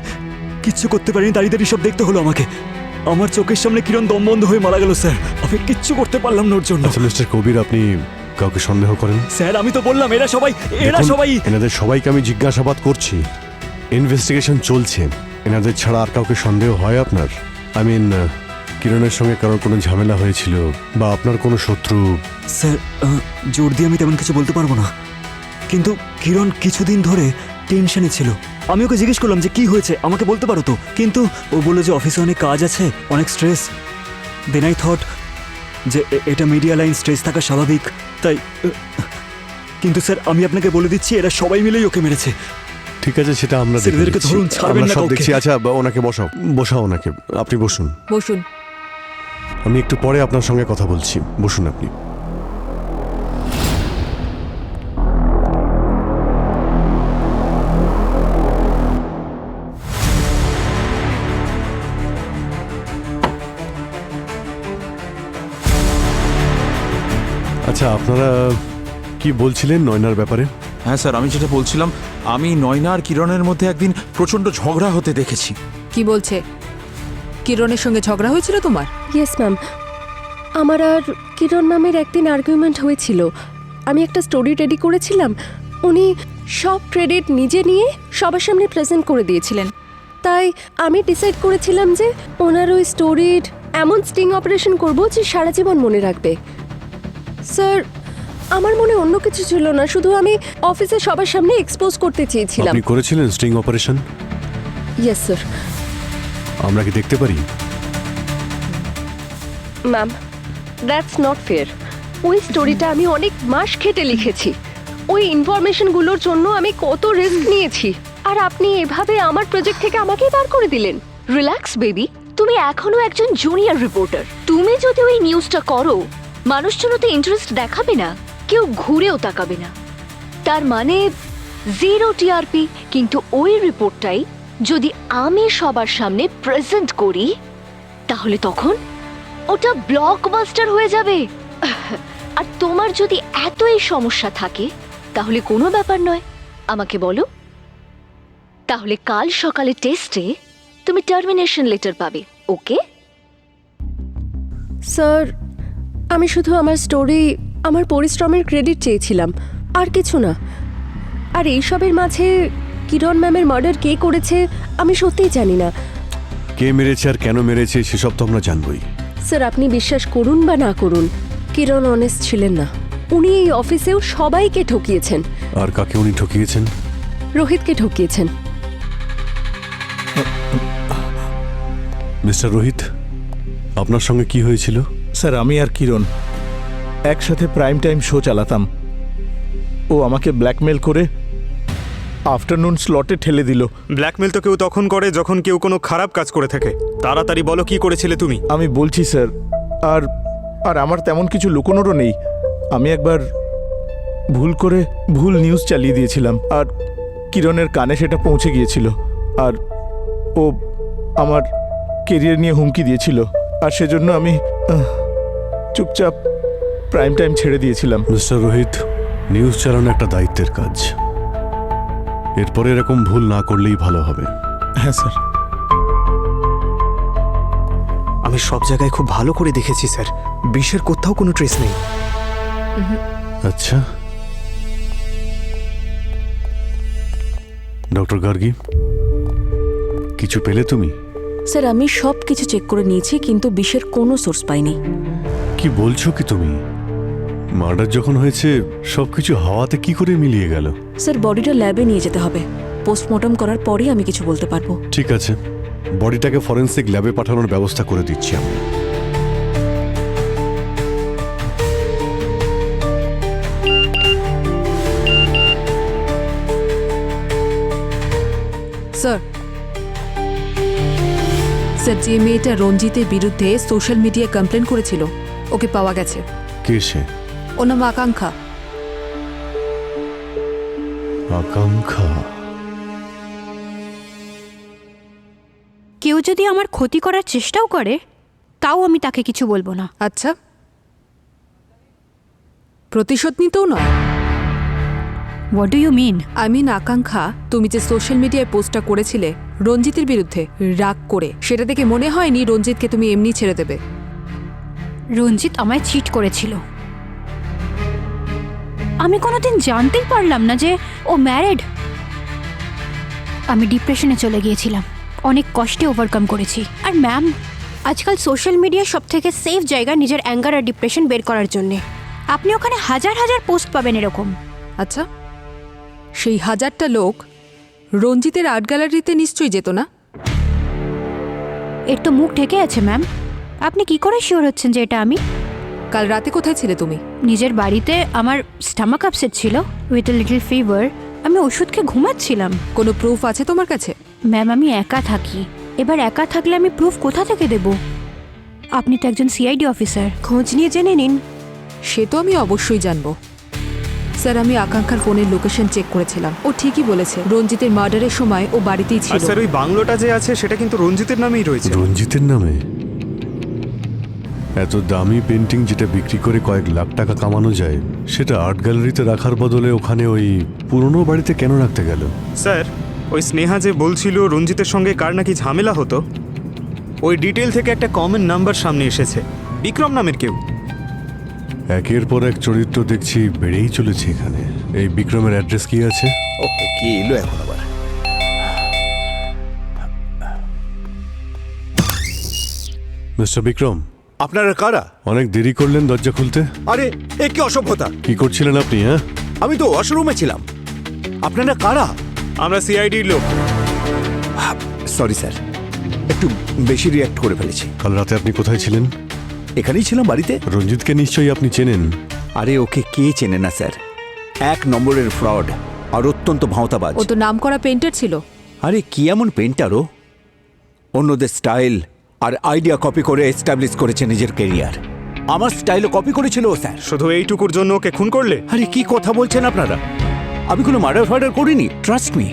কিচ্ছু করতে পারিনি। দাঁড়িয়ে সব দেখতে হলো আমাকে। আমার চোখের সামনে কিরণ দম বন্ধ হয়ে মারা গেল স্যার, আমি কিচ্ছু করতে পারলাম না ওর জন্য। আচ্ছা মিস্টার কবির, আপনি কাউকে সন্দেহ করেন? স্যার আমি তো বললাম এরা সবাই এনাদের সবাইকে আমি জিজ্ঞাসাবাদ করছি, ইনভেস্টিগেশন চলছে। এনাদের ছাড়া আর কাউকে সন্দেহ হয় আপনার? আই মিন কিরণের সঙ্গে কারোর কোনো ঝামেলা হয়েছিল বা আপনার কোনো শত্রু? স্যার জোর দিয়ে আমি তেমন কিছু বলতে পারবো না, কিন্তু কিরণ কিছুদিন ধরে টেনশনে ছিল। আমি ওকে জিজ্ঞেস করলাম যে কি হয়েছে, আমাকে বলতে পারো তো, কিন্তু ও বললো যে অফিসে অনেক কাজ আছে, অনেক স্ট্রেস। দেন আই থট যে এটা মিডিয়া লাইন, স্ট্রেস থাকা স্বাভাবিক, তাই। কিন্তু স্যার আমি আপনাকে বলে দিচ্ছি এরা সবাই মিলেই ওকে মেরেছে। ঠিক আছে, সেটা আমরা এদেরকে ধরুন, ছাড়বেন না কাউকে। দেখছি। আচ্ছা ওনাকে বসাও ওনাকে। আপনি বসুন। বসুন। আমি একটু পরে আপনার সঙ্গে কথা বলছি, বসুন আপনি। আচ্ছা আপনারা কি বলছিলেন নয়নার ব্যাপারে? হ্যাঁ স্যার, আমি যেটা বলছিলাম, আমি নয়না আর কিরণের মধ্যে একদিন প্রচন্ড ঝগড়া হতে দেখেছি। কি বলছে? কিরণের সঙ্গে ঝগড়া হয়েছিল তোমার? ইয়েস ম্যাম, আমার আর কিরণ ম্যামের একদিন আর্গুমেন্ট হয়েছিল। আমি একটা স্টোরি রেডি করেছিলাম, উনি সব ক্রেডিট নিজে নিয়ে সবার সামনে প্রেজেন্ট করে দিয়েছিলেন। তাই আমি ডিসাইড করেছিলাম যে ওনার ওই স্টোরির এমন স্টিং অপারেশন করব যে সারা জীবন মনে রাখবে। স্যার আমার মনে অন্য কিছু ছিল না, শুধু আমি অফিসে সবার সামনে এক্সপোজ করতে চেয়েছিলাম। আপনি করেছিলেন স্টিং অপারেশন? Yes sir. আমরা কি দেখতে পারি? Ma'am that's not fair. ওই স্টোরিটা আমি অনেক মাস খেটে লিখেছি, ওই ইনফরমেশনগুলোর জন্য আমি কত রিস্ক নিয়েছি, আর আপনি এভাবে আমার প্রজেক্ট থেকে আমাকেই বার করে দিলেন। রিল্যাক্স বেবি, তুমি এখনো একজন জুনিয়র রিপোর্টার। তুমি যদি ওই নিউজটা করো, মানুষজন তো ইন্টারেস্ট দেখাবে না, কেউ ঘুরেও তাকাবে না। তার মানে 0 টিআরপি। কিন্তু ওই রিপোর্টটাই যদি আমি সবার সামনে প্রেজেন্ট করি, তাহলে তখন ওটা ব্লকবাস্টার হয়ে যাবে। আর তোমার যদি এতই সমস্যা থাকে তাহলে কোনো ব্যাপার নয়, আমাকে বলো। তাহলে কাল সকালে টেস্টে তুমি টার্মিনেশন লেটার পাবে, ওকে? স্যার আমি শুধু আমার স্টোরি, আমার পরিশ্রমের ক্রেডিট চেয়েছিলাম, আর কিছু না। আর এইসবের মাঝে কিরণ ম্যামের মার্ডার কে করেছে আমি সত্যিই জানি না। কে মেরেছে আর কেন মেরেছে সেসব তো আমরা জানবই। স্যার আপনি বিশ্বাস করুন বা না করুন, কিরণ অনেস্ট ছিলেন না। উনি এই অফিসেও সবাইকে ঠকিয়েছেন। আর কাকে উনি ঠকিয়েছেন? রোহিতকে ঠকিয়েছেন। মিস্টার রোহিত, আপনার সঙ্গে কি হয়েছিল? স্যার আমি আর কিরণ একসাথে প্রাইম টাইম শো চালাতাম। ও আমাকে ব্ল্যাকমেল করে আফটারনুন স্লটে ঠেলে দিল। ব্ল্যাকমেল তো কেউ তখন করে যখন কেউ কোনো খারাপ কাজ করে থাকে। তাড়াতাড়ি বলো কি করেছিলে তুমি। আমি বলছি স্যার, আর আর আমার তেমন কিছু লুকোনোরও নেই। আমি একবার ভুল নিউজ চালিয়ে দিয়েছিলাম, আর কিরণের কানে সেটা পৌঁছে গিয়েছিল, আর ও আমার কেরিয়ার নিয়ে হুমকি দিয়েছিল, আর সেজন্য আমি চুপচাপ প্রাইম টাইম ছেড়ে দিয়েছিলাম। মিস্টার রোহিত, নিউজ চালানো একটা দায়িত্বের কাজ। এরপরে এরকম ভুল না করলেই ভালো হবে। হ্যাঁ স্যার। আমি সব জায়গায় খুব ভালো করে দেখেছি স্যার, বিষের কোথাও কোনো ট্রেস নেই। আচ্ছা, ডক্টর গার্গী, কিছু পেলে তুমি? স্যার আমি সব কিছু চেক করে নিয়েছি, কিন্তু বিষের কোনো সোর্স পাইনি। কি বলছো কি তুমি? মার্ডার যখন হয়েছে সবকিছু হাওয়াতে কি করে মিলিয়ে গেল? স্যার বডিটা ল্যাবে নিয়ে যেতে হবে, পোস্টমর্টম করার পরেই আমি কিছু বলতে পারবো। ঠিক আছে, বডিটাকে ফরেন্সিক ল্যাবে পাঠানোর ব্যবস্থা করে দিচ্ছি আমি। স্যার, স্যার যে মেয়েটা রঞ্জিতের বিরুদ্ধে সোশ্যাল মিডিয়ায় কমপ্লেন করেছিল ওকে পাওয়া গেছে। কে সে? ওর নাম আকাঙ্ক্ষা। আকাঙ্ক্ষা? কেউ যদি আমার ক্ষতি করার চেষ্টাও করে তাও আমি তাকে কিছু বলবো না। আচ্ছা, প্রতিশোধ নিতেও নয়? What do you mean? I mean আকাঙ্ক্ষা, তুমি যে সোশ্যাল মিডিয়ায় পোস্টটা করেছিলে রঞ্জিতের বিরুদ্ধে রাগ করে, সেটা দেখে মনে হয়নি রঞ্জিতকে তুমি এমনি ছেড়ে দেবে। রঞ্জিত আমায় চিট করেছিল। আমি কোনোদিন জানতেই পারলাম না যে ও ম্যারিড। আমি ডিপ্রেশনে চলে গিয়েছিলাম, অনেক কষ্টে ওভারকাম করেছি। আর ম্যাম, আজকাল সোশ্যাল মিডিয়া সব থেকে সেফ জায়গা নিজের অ্যাঙ্গার আর ডিপ্রেশন বের করার জন্যে। আপনি ওখানে হাজার হাজার পোস্ট পাবেন এরকম। আচ্ছা, সেই হাজারটা লোক রঞ্জিতের আর্ট গ্যালারিতে নিশ্চয়ই যেত না? এর তো মুখ ঢেকে আছে ম্যাম। আপনি কি করে শিওর হচ্ছেন যে এটা আমি? কাল রাতে কোথায় ছিলে তুমি? নিজের বাড়িতে। আমার স্টামাক আপসেট ছিল উইথ এ লিটল ফিভার। আমি ওষুধ খেয়ে ঘুমাচ্ছিলাম। কোনো প্রুফ আছে তোমার কাছে? ম্যাম আমি একা থাকি। এবার একা থাকলে আমি প্রুফ কোথা থেকে দেব? আপনি তো একজন সিআইডি অফিসার, খোঁজ নিয়ে জেনে নিন। সে তো আমি অবশ্যই জানবো। স্যার, আমি আকাঙ্ক্ষার ফোনের লোকেশন চেক করেছিলাম, ও ঠিকই বলেছে রঞ্জিতের মার্ডারের সময় ও বাড়িতেই ছিল। স্যার, ওই বাংলোটা যে আছে সেটা কিন্তু রঞ্জিতের নামেই রয়েছে। রঞ্জিতের নামে? এত দামি পেন্টিং যেটা বিক্রি করে কয়েক লাখ টাকা কামানো যায়, সেটা আর্ট গ্যালারিতে রাখার বদলে ওখানে ওই পুরনো বাড়িতে কেন রাখতে গেল? স্যার, ওই স্নেহা যে বলছিল রঞ্জিতের সঙ্গে কার নাকি ঝামেলা হতো, ওই ডিটেল থেকে একটা কমন নাম্বার সামনে এসেছে, বিক্রম নামের কেউ। একের পর এক চরিত্র দেখছি বেড়েই চলেছে এখানে। এই বিক্রমের অ্যাড্রেস কি আছে? ওকে, কি এলো এখন আবার? মিস্টার বিক্রম, আপনারা কারা? অনেক দেরি করলেন দরজা খুলতে। আরে এ কি অসভ্যতা! কি করছিলেন আপনি? হ্যাঁ, আমি তো ওয়াশরুমে ছিলাম। আপনারা কারা? আমরা সিআইডির লোক। সরি স্যার, একটু বেশি রিঅ্যাক্ট করে ফেলেছি। কাল রাতে আপনি কোথায় ছিলেন? এখানেই ছিলাম, বাড়িতে। রঞ্জিতকে নিশ্চয়ই আপনি চেনেন। আরে ওকে কে চেনে না স্যার, 1 নম্বরের ফ্রড আর অত্যন্ত ভাঁওতাবাজ। ও তো নামকরা পেইন্টার ছিল। আরে কি এমন পেইন্টারও অন্যদের স্টাইল আর আইডিয়া কপি করে এস্টাবলিশ করেছে নিজের ক্যারিয়ার। আমার স্টাইলও কপি করেছিল ও স্যার। শুধু এইটুকুর জন্য ওকে খুন করলে? আরে কি কথা বলছেন আপনারা? আমি কোনো মার্ডার ফার্ডার করিনি, ট্রাস্ট মি।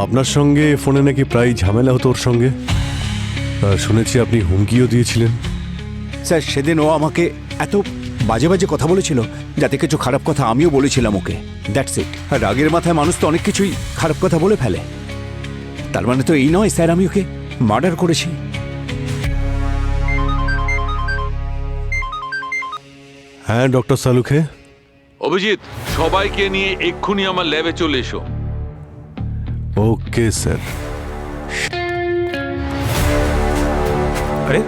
আপনার সঙ্গে ফোনে নাকি প্রায় ঝামেলা হতো ওর সঙ্গে, শুনেছি আপনি হুমকিও দিয়েছিলেন। স্যার সেদিন ও আমাকে এত বাজে বাজে কথা বলেছিল, যাতে কিছু খারাপ কথা আমিও বলেছিলাম ওকে। That's it. আর রাগের মাথায় মানুষ তো অনেক কিছুই খারাপ কথা বলে ফেলে। তার মানে তো এই নয় স্যার আমি ওকে মার্ডার করেছি। হ্যাঁ ডক্টর সালুখে। অভিজিৎ, সবাইকে নিয়ে এক্ষুনি আমার ল্যাবে চলে এসো। Okay sir. আরে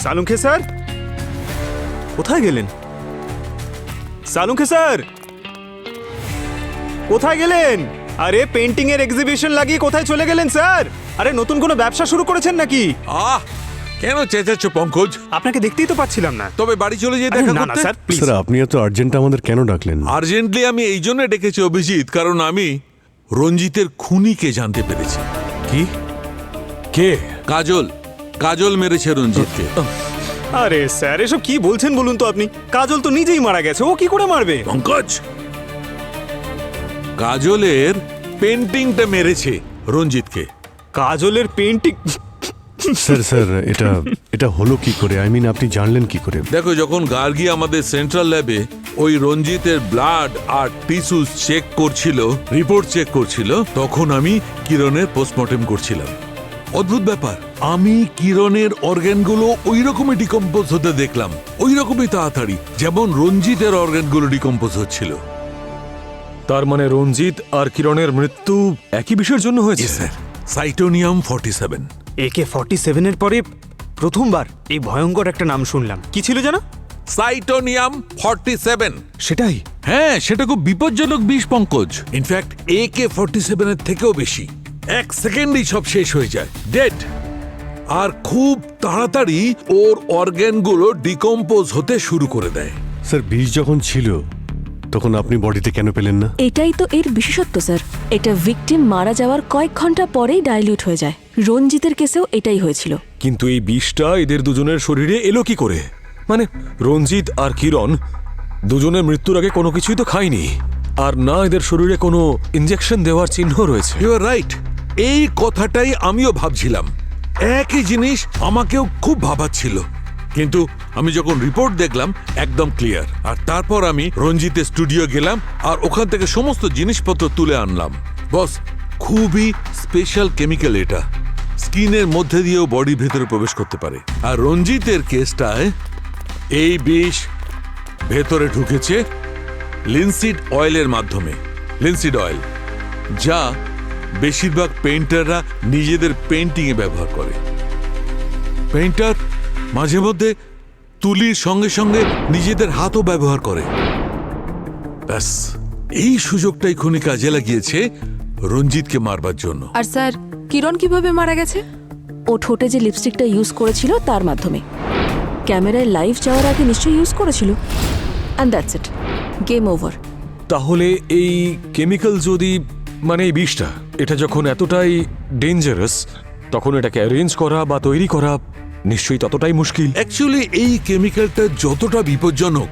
সালুঙ্খে স্যার কোথায় গেলেন? সালুঙ্খে স্যার কোথায় গেলেন? আরে পেন্টিং এর এক্সিবিশন লাগিয়ে কোথায় চলে গেলেন স্যার? আরে নতুন কোনো ব্যবসা শুরু করেছেন নাকি? কেন চেঁচাচ্ছ পঙ্কজ? আপনাকে দেখতেই তো পাচ্ছিলাম না। তবে বাড়ি চলে যেয়ে আরে দেখা না না করতে। Sir please. স্যার আপনি এত আর্জেন্ট আমাদের কেন ডাকলেন? আর্জেন্টলি আমি এই জন্য ডেকেছি অভিজিৎ, কারণ আমি রঞ্জিতের খুনিকে জানতে পেরেছি। কি? কে? কাজল। কাজল মেরেছে রঞ্জিতকে। আরে স্যার এসব কি বলছেন বলুন তো আপনি? কাজল তো নিজেই মারা গেছে, ও কি করে মারবে? পঙ্কজ, কাজলের পেন্টিংটা মেরেছে রঞ্জিতকে। কাজলের পেন্টিং? স্যার স্যার এটা হলো কি করে? আই মিন আপনি জানলেন কি করে? দেখো, যখন গার্গী আমাদের সেন্ট্রাল ল্যাবে ওই রঞ্জিতের ব্লাড আর টিস্যুস চেক করছিল, রিপোর্ট চেক করছিল, তখন আমি কিরণের পোস্টমর্টেম করছিলাম। অদ্ভুত ব্যাপার, আমি কিরণের অর্গানগুলো ওই রকমই ডিকম্পোজ হতে দেখলাম, ওই রকমই তাড়াতাড়ি যেমন রঞ্জিতের অর্গানগুলো ডিকম্পোজ হচ্ছিল। তার মানে রঞ্জিত আর কিরণের মৃত্যু একই বিষয়ের জন্য হয়েছে? স্যার, সাইটোনিয়াম 47। AK-47 এর পরে প্রথমবার এই ভয়ঙ্কর একটা নাম শুনলাম। কি ছিল জানো? সাইটোনিয়াম 47। সেটাই? হ্যাঁ, সেটা খুব বিপজ্জনক বিষ পঙ্কজ। ইনফ্যাক্ট AK-47 এর থেকেও বেশি। 1 সেকেন্ডেই সব শেষ হয়ে যায়, ডেড। আর খুব তাড়াতাড়ি ওর অর্গানগুলো ডিকম্পোজ হতে শুরু করে দেয়। স্যার বিষ যখন ছিল তখন আপনি বডিতে কেন পেলেন না? এটাই তো এর বিশেষত্ব স্যার। এটা ভিকটিম মারা যাওয়ার কয়েক ঘন্টা পরেই ডাইলিউট হয়ে যায়। রঞ্জিতের কেসেও এটাই হয়েছিল। কিন্তু এই বিষটা এদের দুজনের শরীরে এলো কি করে? মানে রঞ্জিত আর কিরণ দুজনের মৃত্যুর আগে কোনো কিছুই তো খায়নি, আর না এদের শরীরে কোনো ইনজেকশন দেওয়ার চিহ্ন রয়েছে। ইউ আর রাইট, এই কথাটাই আমিও ভাবছিলাম। একই জিনিস আমাকেও খুব ভাবাচ্ছিল, কিন্তু আমি যখন রিপোর্ট দেখলাম একদম ক্লিয়ার। আর তারপর আমি রঞ্জিতের স্টুডিও গেলাম আর ওখান থেকে সমস্ত জিনিসপত্র তুলে আনলাম। বস, খুবই স্পেশাল কেমিক্যাল এটা, স্কিনের মধ্যে দিয়েও বডির ভেতরে প্রবেশ করতে পারে। আর রঞ্জিতের কেসটায় এই বিষ ভেতরে ঢুকেছে লিনসিড অয়েলের মাধ্যমে। লিনসিড অয়েল, যা বেশিরভাগ পেইন্টাররা নিজেদের পেইন্টিংয়ে ব্যবহার করে। পেইন্টার মাঝে মধ্যে তুলির সঙ্গে সঙ্গে নিজেদের হাতও ব্যবহার করে। ব্যাস, এই সুযোগটাই খুনি কাজে লাগিয়েছে রঞ্জিতকে মারবার জন্য। আর স্যার কিরণ কিভাবে মারা গেছে? ও ঠোঁটে যে লিপস্টিকটা ইউজ করেছিল তার মাধ্যমে। ক্যামেরায় লাইভ যাওয়ার আগে নিশ্চয়ই ইউজ করেছিল। And that's it, game over. তাহলে এই কেমিক্যাল যদি, মানে এই বিষটা, এটা যখন এতটাই ডেঞ্জারাস, তখন এটাকে অ্যারেঞ্জ করা বা তৈরি করা নিশ্চয়ই ততটাই মুশকিল। অ্যাকচুয়ালি এই কেমিক্যালটা যতটা বিপজ্জনক,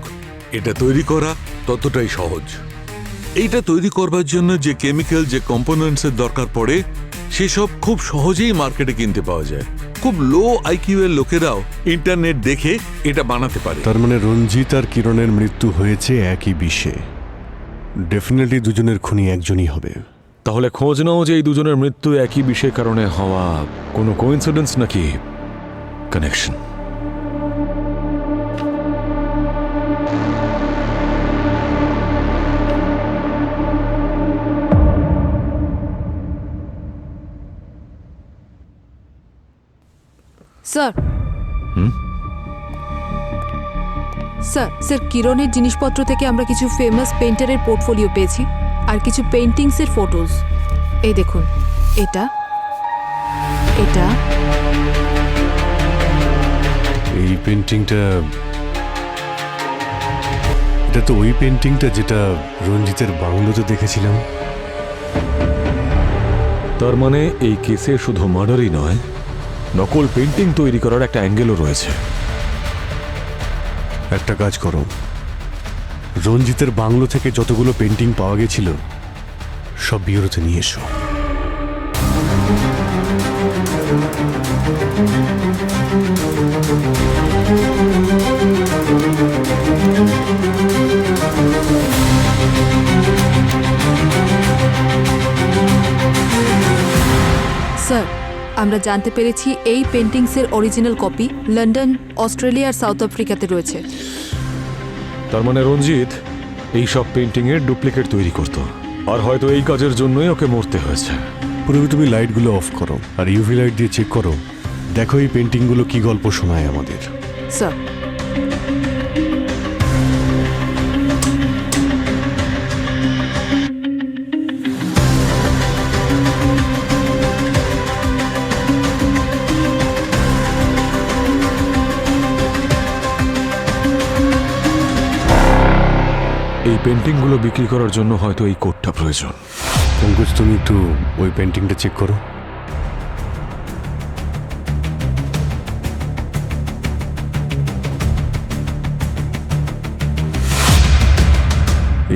এটা তৈরি করা ততটাই সহজ। এইটা তৈরি করবার জন্য যে কেমিক্যাল, যে কম্পোনেন্টসের দরকার পড়ে, সেসব খুব সহজেই মার্কেটে কিনতে পাওয়া যায়। খুব লো আইকিউ এর লোকেরাও ইন্টারনেট দেখে এটা বানাতে পারে। তার মানে রঞ্জিত আর কিরণের মৃত্যু হয়েছে একই বিষে। ডেফিনেটলি দুজনের খুনি একজনই হবে। তাহলে খোঁজ নাও যে এই দুজনের মৃত্যু একই বিষয়ের কারণে হওয়া কোনো কোইন্সিডেন্স নাকি কানেকশন। স্যার স্যার কিরণের জিনিসপত্র থেকে আমরা কিছু ফেমাস পেইন্টারের পোর্টফোলিও পেয়েছি আর কিছু পেইন্টিংসের ফটোজ। এই দেখুন, এটা এটা এই পেন্টিংটা, এটা তো ওই পেন্টিংটা যেটা রঞ্জিতের বাংলোতে দেখেছিলাম। তার মানে এই কেসে শুধু মার্ডারই নয়, নকল পেন্টিং তৈরি করার একটা অ্যাঙ্গেলও রয়েছে। একটা কাজ করো, রঞ্জিতের বাংলো থেকে যতগুলো পেন্টিং পাওয়া গেছিল সব বিউরোতে নিয়ে এসো। স্যার আমরা জানতে পেরেছি এই পেন্টিংসের অরিজিনাল কপি লন্ডন, অস্ট্রেলিয়া আর সাউথ আফ্রিকাতে রয়েছে। তার মানে রঞ্জিত এই সব পেন্টিং এর ডুপ্লিকেট তৈরি করত, আর হয়তো এই কাজের জন্যই ওকে মরতে হয়েছে। পুরোপুরি তুমি লাইটগুলো অফ করো আর ইউভি লাইট দিয়ে চেক করো, দেখো এই পেন্টিংগুলো কি গল্প শোনায় আমাদের। স্যার, এই পেন্টিংগুলো বিক্রি করার জন্য হয়তো এই কোডটা প্রয়োজন। পঙ্কজ, তুমি একটু ওই পেন্টিংটা চেক করো।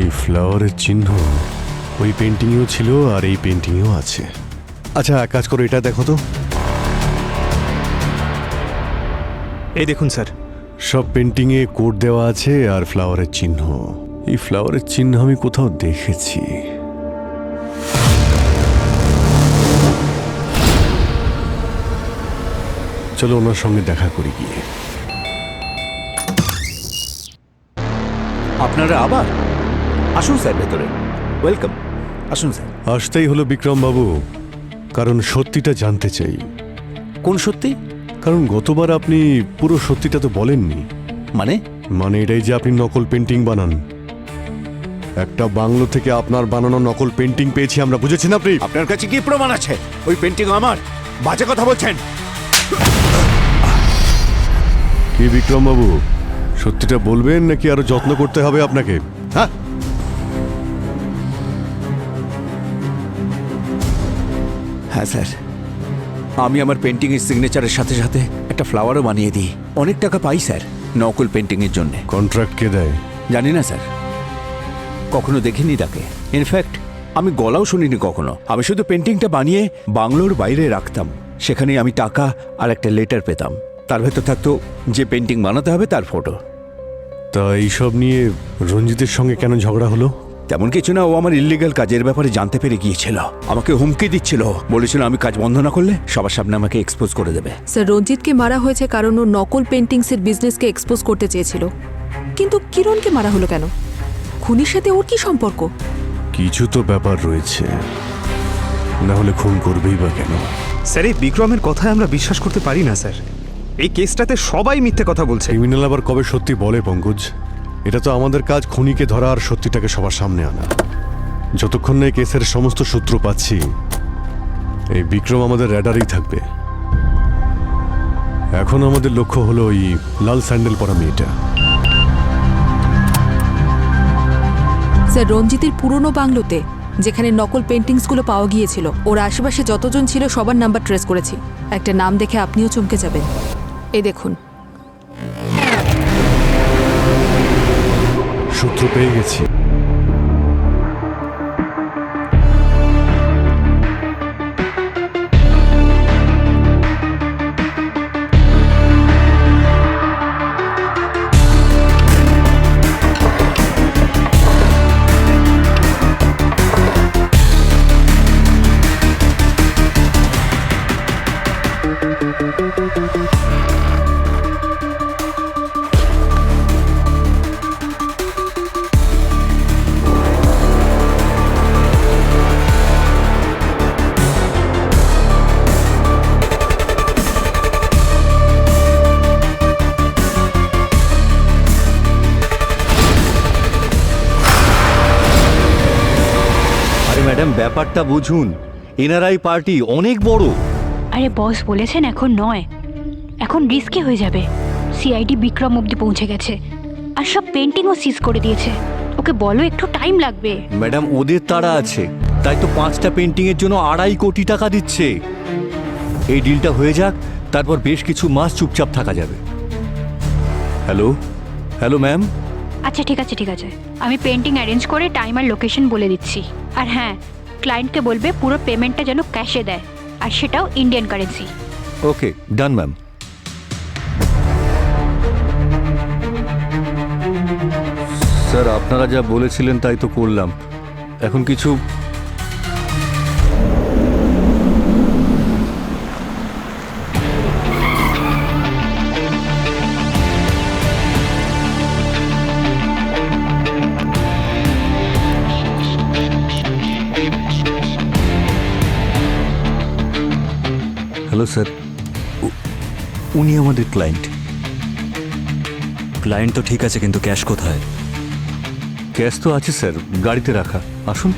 এই ফ্লাওয়ারের চিহ্ন ওই পেন্টিংয়েও ছিল আর এই পেন্টিংয়েও আছে। আচ্ছা, এক কাজ করো, এটা দেখো তো। এই দেখুন স্যার, সব পেন্টিংয়ে কোড দেওয়া আছে আর ফ্লাওয়ারের চিহ্ন। এই ফ্লাওয়ারের চিহ্ন আমি কোথাও দেখেছি। চলো ওনার সঙ্গে দেখা করি গিয়ে। আপনারা আবার আসুন স্যার, ভেতরে ওয়েলকাম। আসুন স্যার। আসতেই হলো বিক্রম বাবু, কারণ সত্যিটা জানতে চাই। কোন সত্যি? কারণ গতবার আপনি পুরো সত্যিটা তো বলেননি। মানে এটাই যে আপনি নকল পেন্টিং বানান। একটা বাংলো থেকে আপনার বানানো নকল পেন্টিং পেয়েছি আমরা, বুঝেছেন আপনি? আপনার কাছে কি প্রমাণ আছে? ওই পেন্টিং আমার। বাজে কথা বলছেন। কি বিক্রম বাবু, সত্যিটা বলবেন নাকি আরো যত্ন করতে হবে আপনাকে? হ্যাঁ, হ্যাঁ স্যার, আমি আমার পেন্টিংয়ের সিগনেচারের সাথে সাথে একটা ফ্লাওয়ারও বানিয়ে দিই। অনেক টাকা পাই স্যার নকল পেন্টিংয়ের জন্য। কন্ট্রাক্ট কে দেয় জানি না স্যার, কখনো দেখিনি তাকে। ইনফ্যাক্ট আমি গলাও শুনিনি কখনো। আমি শুধু পেন্টিংটা বানিয়ে বাংলোর বাইরে রাখতাম। সেখানে আমি টাকা আর একটা লেটার পেতাম। তার ভেতর থাকতো যে পেন্টিং বানাতে হবে তার ফটো। তা এইসব নিয়ে রঞ্জিতের সঙ্গে কেন ঝগড়া হলো? তেমন কিছু না, ও আমার ইল্লিগাল কাজের ব্যাপারে জানতে পেরে গিয়েছিল। আমাকে হুমকি দিচ্ছিল, বলেছিল আমি কাজ বন্ধ না করলে সবার সামনে আমাকে এক্সপোজ করে দেবে। স্যার, রঞ্জিতকে মারা হয়েছে কারণ ও নকল পেন্টিংসের বিজনেসকে এক্সপোজ করতে চেয়েছিল। কিন্তু কিরণকে মারা হলো কেন? খুনির সাথে ওর কি সম্পর্ক? কিছু তো ব্যাপার রয়েছে, না হলে খুন করবেই বা কেন? স্যার, এই বিক্রমের কথায় আমরা বিশ্বাস করতে পারি না স্যার। এই কেসটাতে সবাই মিথ্যে কথা বলছে। ক্রিমিনাল আবার কবে সত্যি বলে পঙ্কজ? এটা তো আমাদের কাজ, খুনিকে ধরা আর সত্যিটাকে সবার সামনে আনা। যতক্ষণ না এই কেসের সমস্ত সূত্র পাচ্ছি, এই বিক্রম আমাদের র্যাডারেই থাকবে। এখন আমাদের লক্ষ্য হলো ওই লাল স্যান্ডেল পরা মেয়েটা। স্যার, রঞ্জিতের পুরনো বাংলোতে যেখানে নকল পেন্টিংসগুলো পাওয়া গিয়েছিল, ওর আশেপাশে যতজন ছিল সবার নাম্বার ট্রেস করেছি। একটা নাম দেখে আপনিও চমকে যাবেন। এই দেখুন, সূত্র পেয়ে গেছি। ম্যাডাম, ব্যাপারটা বুঝুন। এনআরআই পার্টি অনেক বড়। আরে বস বলেছেন এখন নয়, এখন রিস্কি হয়ে যাবে। সিআইডি বিক্রম অব্দি পৌঁছে গেছে আর সব পেন্টিংও সিজ করে দিয়েছে। ওকে বলো একটু টাইম লাগবে। ম্যাডাম, ওদের তাড়া আছে, তাই তো 5টা পেন্টিংয়ের জন্য 2.5 কোটি টাকা দিচ্ছে। এই ডিলটা হয়ে যাক, তারপর বেশ কিছু মাস চুপচাপ থাকা যাবে। Hello hello ma'am. আচ্ছা ঠিক আছে ঠিক আছে, আমি পেন্টিং অ্যারেঞ্জ করে টাইম আর লোকেশন বলে দিচ্ছি। আর হ্যাঁ, ক্লায়েন্টকে বলবে পুরো পেমেন্টটা যেন ক্যাশে দেয়, আর সেটাও ইন্ডিয়ান কারেন্সি। ওকে, ডান ম্যাম। স্যার, আপনারা যা বলেছিলেন তাই তো করলাম। এখন কিছু হ্যালো স্যার, উনি আমাদের ক্লায়েন্ট। ক্লায়েন্ট তো ঠিক আছে, কিন্তু ক্যাশ কোথায়? ক্যাশ তো আছে স্যার, গাড়িতে রাখা। আসুন।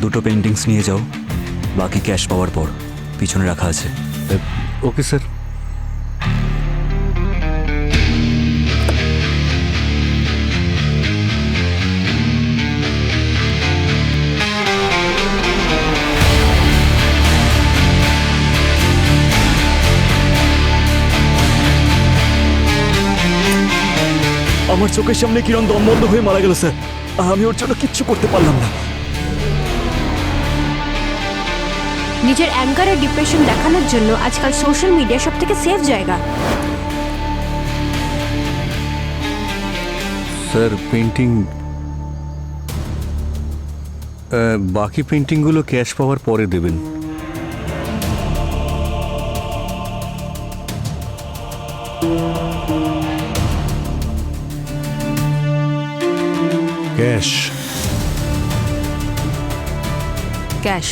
দুটো পেন্টিংস নিয়ে যাও, বাকি ক্যাশ পাওয়ার পর পিছনে রাখা আছে। Okay sir. আমার চোখের সামনে কিরণ দম বন্ধ হয়ে মারা গেল স্যার। আমি ওর জন্য কিচ্ছু করতে পারলাম না। নিজের অ্যাঙ্গার আর ডিপ্রেশন দেখানোর জন্য আজকাল সোশ্যাল মিডিয়া সব থেকে সেফ জায়গা। স্যার পেন্টিং, বাকি পেন্টিংগুলো ক্যাশ পাওয়ার পরে দেবেন। ক্যাশ। ক্যাশ।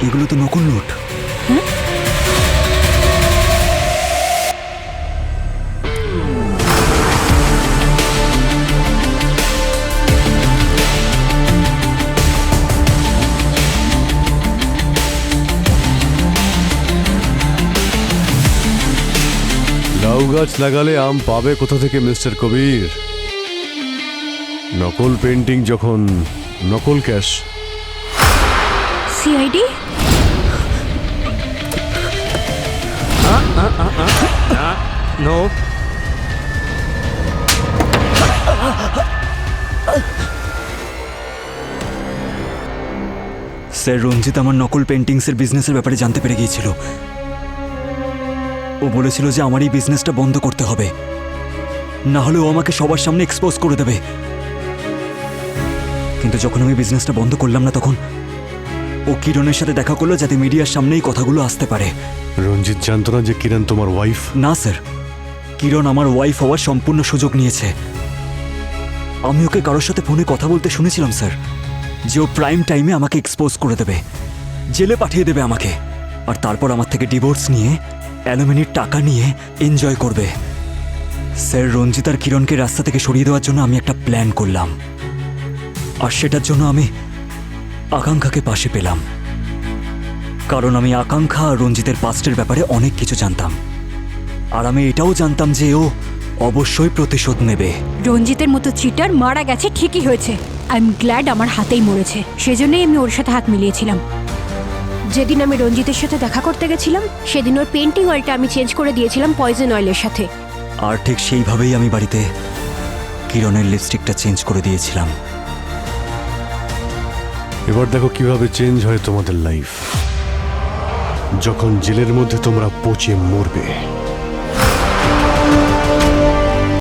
এগুলো তো নকল নোট। লাউ গাছ লাগালে আম পাবে কোথা থেকে মিস্টার কবির? নকল পেন্টিং যখন নকল ক্যাশ। সিআইডি? নো। স্যার, রঞ্জিত আমার নকল পেন্টিংসের বিজনেসের ব্যাপারে জানতে পেরে গিয়েছিল। ও বলেছিল যে আমার এই বিজনেসটা বন্ধ করতে হবে, না হলে ও আমাকে সবার সামনে এক্সপোজ করে দেবে। কিন্তু যখন আমি বিজনেসটা বন্ধ করলাম না, তখন ও কিরণের সাথে দেখা করলো যাতে মিডিয়ার সামনেই কথাগুলো আসতে পারে। রঞ্জিত জানতো না যে কিরণ তোমার ওয়াইফ? না স্যার, কিরণ আমার ওয়াইফ হওয়ার সম্পূর্ণ সুযোগ নিয়েছে। আমি ওকে কারোর সাথে ফোনে কথা বলতে শুনেছিলাম স্যার, যে ও প্রাইম টাইমে আমাকে এক্সপোজ করে দেবে, জেলে পাঠিয়ে দেবে আমাকে, আর তারপর আমার থেকে ডিভোর্স নিয়ে অ্যালুমিনির টাকা নিয়ে এনজয় করবে। স্যার, রঞ্জিত আর কিরণকে রাস্তা থেকে সরিয়ে দেওয়ার জন্য আমি একটা প্ল্যান করলাম, আর সেটার জন্য আমি আকাঙ্ক্ষাকে পাশে পেলাম। কারণ আমি আকাঙ্ক্ষা আর রঞ্জিতের পাস্টের ব্যাপারে অনেক কিছু জানতাম, আর আমি এটাও জানতাম যে ও অবশ্যই প্রতিশোধ নেবে। রঞ্জিতের মতো চিটার মারা গেছে ঠিকই হয়েছে। আই এম গ্ল্যাড আমার হাতেই মরেছে, সেজন্যই আমি ওর সাথে হাত মিলিয়েছিলাম। যেদিন আমি রঞ্জিতের সাথে দেখা করতে গেছিলাম, সেদিন ওর পেন্টিং অয়েলটা আমি চেঞ্জ করে দিয়েছিলাম পয়জন অয়েলের সাথে। আর ঠিক সেইভাবেই আমি বাড়িতে কিরণের লিপস্টিকটা চেঞ্জ করে দিয়েছিলাম। এবার দেখো কিভাবে চেঞ্জ হয় তোমাদের লাইফ, যখন জেলের মধ্যে তোমরা পচে মরবে।